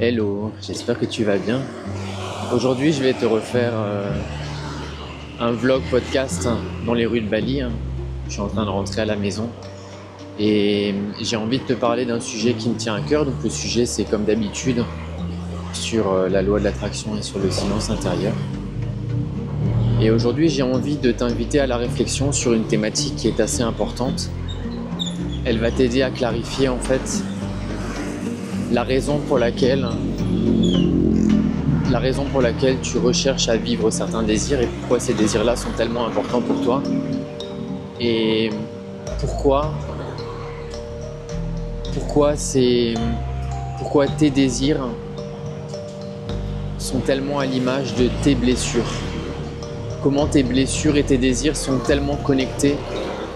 Hello, j'espère que tu vas bien. Aujourd'hui, je vais te refaire un vlog podcast dans les rues de Bali. Je suis en train de rentrer à la maison et j'ai envie de te parler d'un sujet qui me tient à cœur. Donc le sujet, c'est comme d'habitude sur la loi de l'attraction et sur le silence intérieur. Et aujourd'hui, j'ai envie de t'inviter à la réflexion sur une thématique qui est assez importante. Elle va t'aider à clarifier en fait la raison pour laquelle tu recherches à vivre certains désirs et pourquoi ces désirs-là sont tellement importants pour toi et pourquoi tes désirs sont tellement à l'image de tes blessures. Comment tes blessures et tes désirs sont tellement connectés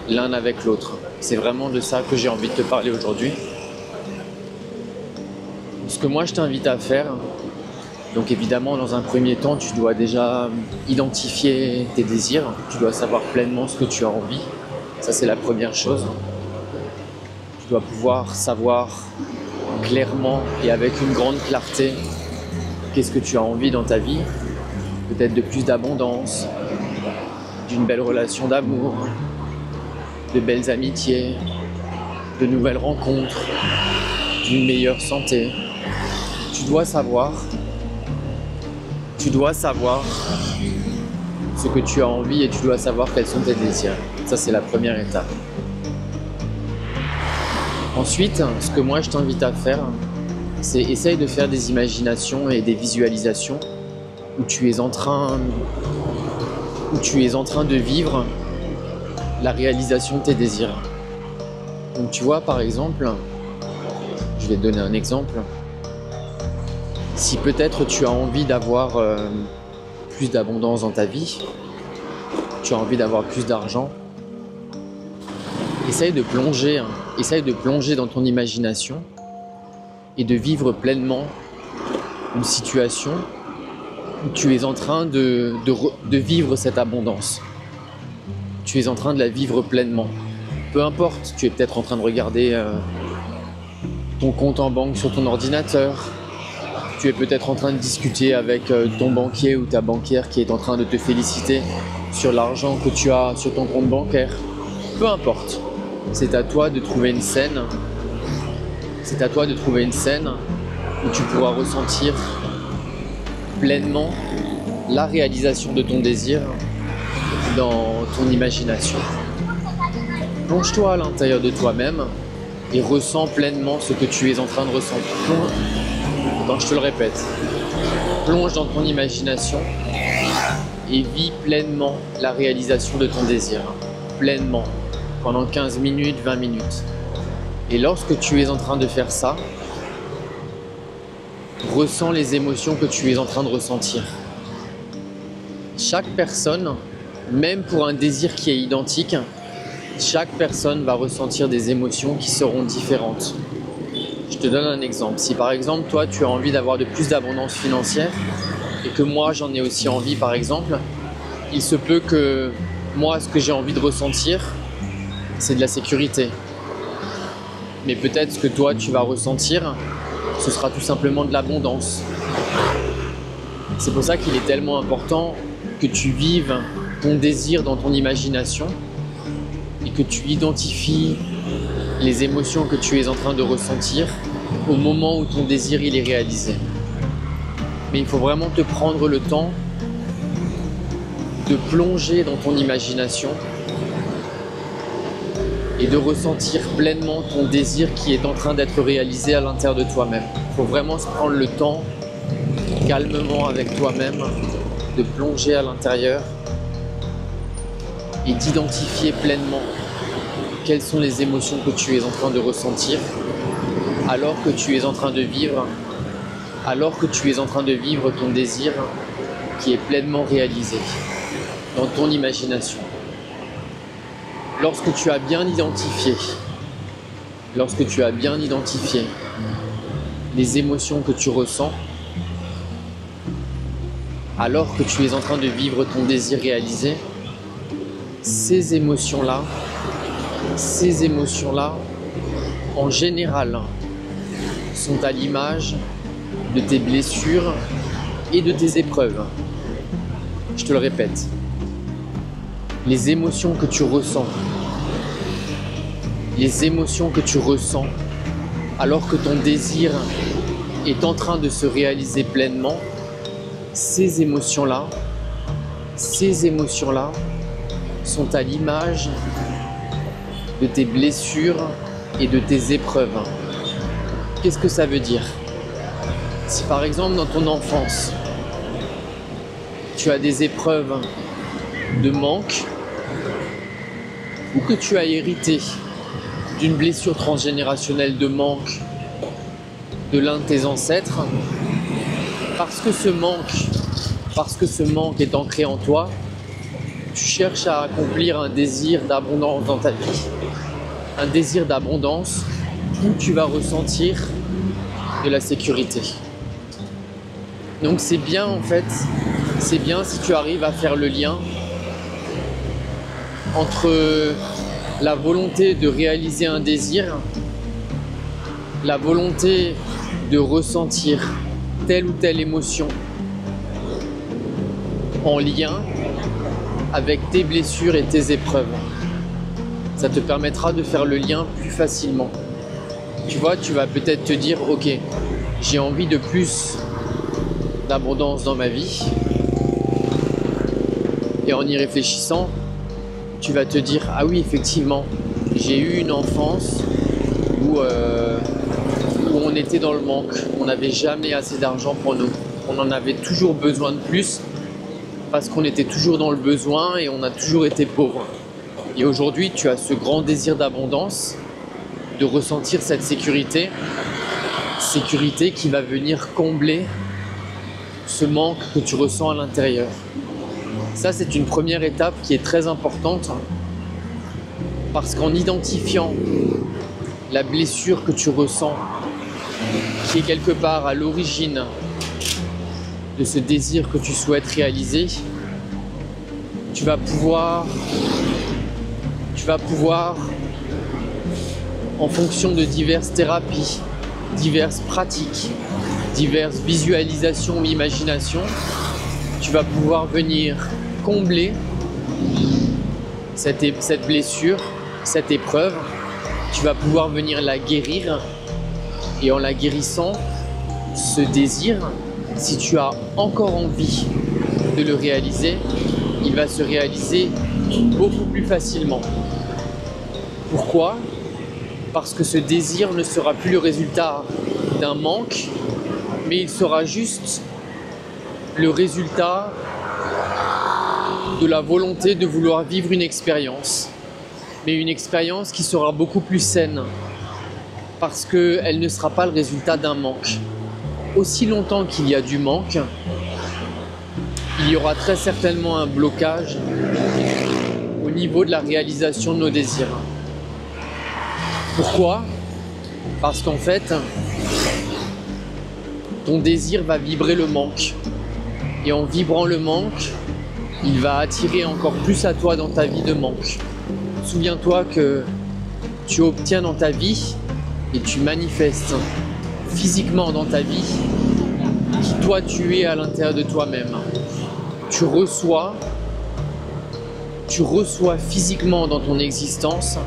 l'un avec l'autre. C'est vraiment de ça que j'ai envie de te parler aujourd'hui. Ce que moi je t'invite à faire, donc évidemment dans un premier temps tu dois déjà identifier tes désirs, tu dois savoir pleinement ce que tu as envie, ça c'est la première chose. Tu dois pouvoir savoir clairement et avec une grande clarté qu'est-ce que tu as envie dans ta vie, peut-être de plus d'abondance, d'une belle relation d'amour, de belles amitiés, de nouvelles rencontres, d'une meilleure santé. Tu dois savoir ce que tu as envie et tu dois savoir quels sont tes désirs. Ça, c'est la première étape. Ensuite, ce que moi je t'invite à faire, c'est essaye de faire des imaginations et des visualisations où tu es en train de vivre la réalisation de tes désirs. Donc tu vois, par exemple, je vais te donner un exemple. Si peut-être tu as envie d'avoir plus d'abondance dans ta vie, tu as envie d'avoir plus d'argent, essaye de plonger dans ton imagination et de vivre pleinement une situation où tu es en train de vivre cette abondance. Tu es en train de la vivre pleinement. Peu importe, tu es peut-être en train de regarder ton compte en banque sur ton ordinateur. Tu es peut-être en train de discuter avec ton banquier ou ta banquière qui est en train de te féliciter sur l'argent que tu as sur ton compte bancaire. Peu importe, c'est à toi de trouver une scène. C'est à toi de trouver une scène où tu pourras ressentir pleinement la réalisation de ton désir dans ton imagination. Plonge-toi à l'intérieur de toi-même et ressens pleinement ce que tu es en train de ressentir. Je te le répète, plonge dans ton imagination et vis pleinement la réalisation de ton désir, pleinement, pendant 15 minutes, 20 minutes. Et lorsque tu es en train de faire ça, ressens les émotions que tu es en train de ressentir. Chaque personne, même pour un désir qui est identique, chaque personne va ressentir des émotions qui seront différentes. Je te donne un exemple. Si par exemple, toi, tu as envie d'avoir de plus d'abondance financière et que moi, j'en ai aussi envie, par exemple, il se peut que moi, ce que j'ai envie de ressentir, c'est de la sécurité. Mais peut-être ce que toi, tu vas ressentir, ce sera tout simplement de l'abondance. C'est pour ça qu'il est tellement important que tu vives ton désir dans ton imagination et que tu identifies les émotions que tu es en train de ressentir au moment où ton désir il est réalisé. Mais il faut vraiment te prendre le temps de plonger dans ton imagination et de ressentir pleinement ton désir qui est en train d'être réalisé à l'intérieur de toi-même. Il faut vraiment se prendre le temps, calmement avec toi-même, de plonger à l'intérieur et d'identifier pleinement quelles sont les émotions que tu es en train de ressentir alors que tu es en train de vivre ton désir qui est pleinement réalisé dans ton imagination. Lorsque tu as bien identifié les émotions que tu ressens alors que tu es en train de vivre ton désir réalisé, ces émotions-là, en général, sont à l'image de tes blessures et de tes épreuves. Je te le répète, les émotions que tu ressens, alors que ton désir est en train de se réaliser pleinement, ces émotions-là sont à l'image de tes blessures et de tes épreuves. Qu'est-ce que ça veut dire? Si par exemple dans ton enfance, tu as des épreuves de manque ou que tu as hérité d'une blessure transgénérationnelle de manque de l'un de tes ancêtres, parce que ce manque est ancré en toi, tu cherches à accomplir un désir d'abondance dans ta vie. Un désir d'abondance où tu vas ressentir de la sécurité. Donc c'est bien en fait, c'est bien si tu arrives à faire le lien entre la volonté de réaliser un désir, la volonté de ressentir telle ou telle émotion en lien avec tes blessures et tes épreuves. Ça te permettra de faire le lien plus facilement. Tu vois, tu vas peut-être te dire, ok, j'ai envie de plus d'abondance dans ma vie. Et en y réfléchissant, tu vas te dire, ah oui, effectivement, j'ai eu une enfance où on était dans le manque. On n'avait jamais assez d'argent pour nous. On en avait toujours besoin de plus parce qu'on était toujours dans le besoin et on a toujours été pauvre. Et aujourd'hui, tu as ce grand désir d'abondance, de ressentir cette sécurité qui va venir combler ce manque que tu ressens à l'intérieur. Ça, c'est une première étape qui est très importante parce qu'en identifiant la blessure que tu ressens, qui est quelque part à l'origine de ce désir que tu souhaites réaliser, tu vas pouvoir, en fonction de diverses thérapies, diverses pratiques, diverses visualisations ou imaginations, tu vas pouvoir venir combler cette blessure, cette épreuve. Tu vas pouvoir venir la guérir et en la guérissant, ce désir, si tu as encore envie de le réaliser, il va se réaliser beaucoup plus facilement. Pourquoi? Parce que ce désir ne sera plus le résultat d'un manque, mais il sera juste le résultat de la volonté de vouloir vivre une expérience. Mais une expérience qui sera beaucoup plus saine, parce qu'elle ne sera pas le résultat d'un manque. Aussi longtemps qu'il y a du manque, il y aura très certainement un blocage au niveau de la réalisation de nos désirs. Pourquoi? Parce qu'en fait, ton désir va vibrer le manque. Et en vibrant le manque, il va attirer encore plus à toi dans ta vie de manque. Souviens-toi que tu obtiens dans ta vie et tu manifestes physiquement dans ta vie qui toi tu es à l'intérieur de toi-même. Tu reçois physiquement dans ton existence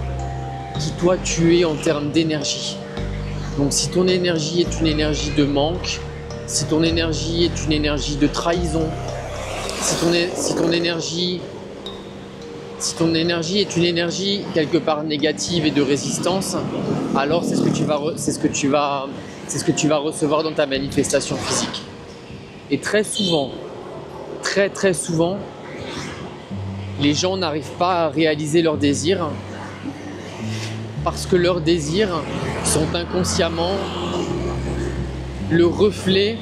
qui toi tu es en termes d'énergie. Donc si ton énergie est une énergie de manque, si ton énergie est une énergie de trahison, si ton énergie est une énergie quelque part négative et de résistance, alors c'est ce que tu vas recevoir dans ta manifestation physique. Et très souvent, très souvent, les gens n'arrivent pas à réaliser leurs désirs parce que leurs désirs sont inconsciemment le reflet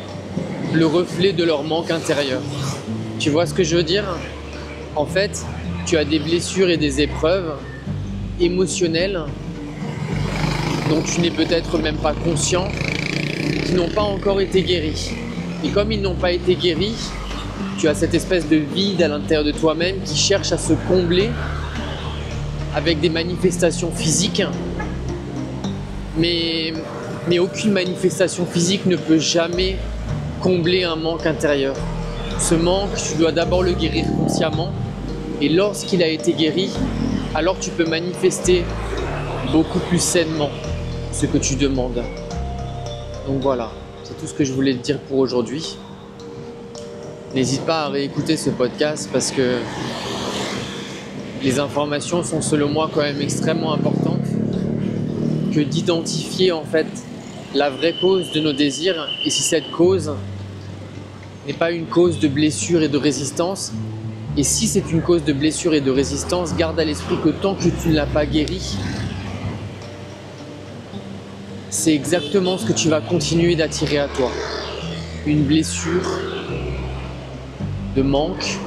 de leur manque intérieur. Tu vois ce que je veux dire? En fait, tu as des blessures et des épreuves émotionnelles dont tu n'es peut-être même pas conscient, qui n'ont pas encore été guéries. Et comme ils n'ont pas été guéris, tu as cette espèce de vide à l'intérieur de toi-même qui cherche à se combler avec des manifestations physiques. Mais Mais aucune manifestation physique ne peut jamais combler un manque intérieur. Ce manque, tu dois d'abord le guérir consciemment. Et lorsqu'il a été guéri, alors tu peux manifester beaucoup plus sainement ce que tu demandes. Donc voilà, c'est tout ce que je voulais te dire pour aujourd'hui. N'hésite pas à réécouter ce podcast parce que les informations sont selon moi quand même extrêmement importantes, que d'identifier en fait la vraie cause de nos désirs, et si cette cause n'est pas une cause de blessure et de résistance, et si c'est une cause de blessure et de résistance, garde à l'esprit que tant que tu ne l'as pas guéri, c'est exactement ce que tu vas continuer d'attirer à toi. Une blessure de manque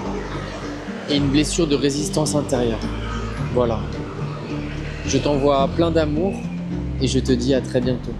et une blessure de résistance intérieure. Voilà. Je t'envoie plein d'amour et je te dis à très bientôt.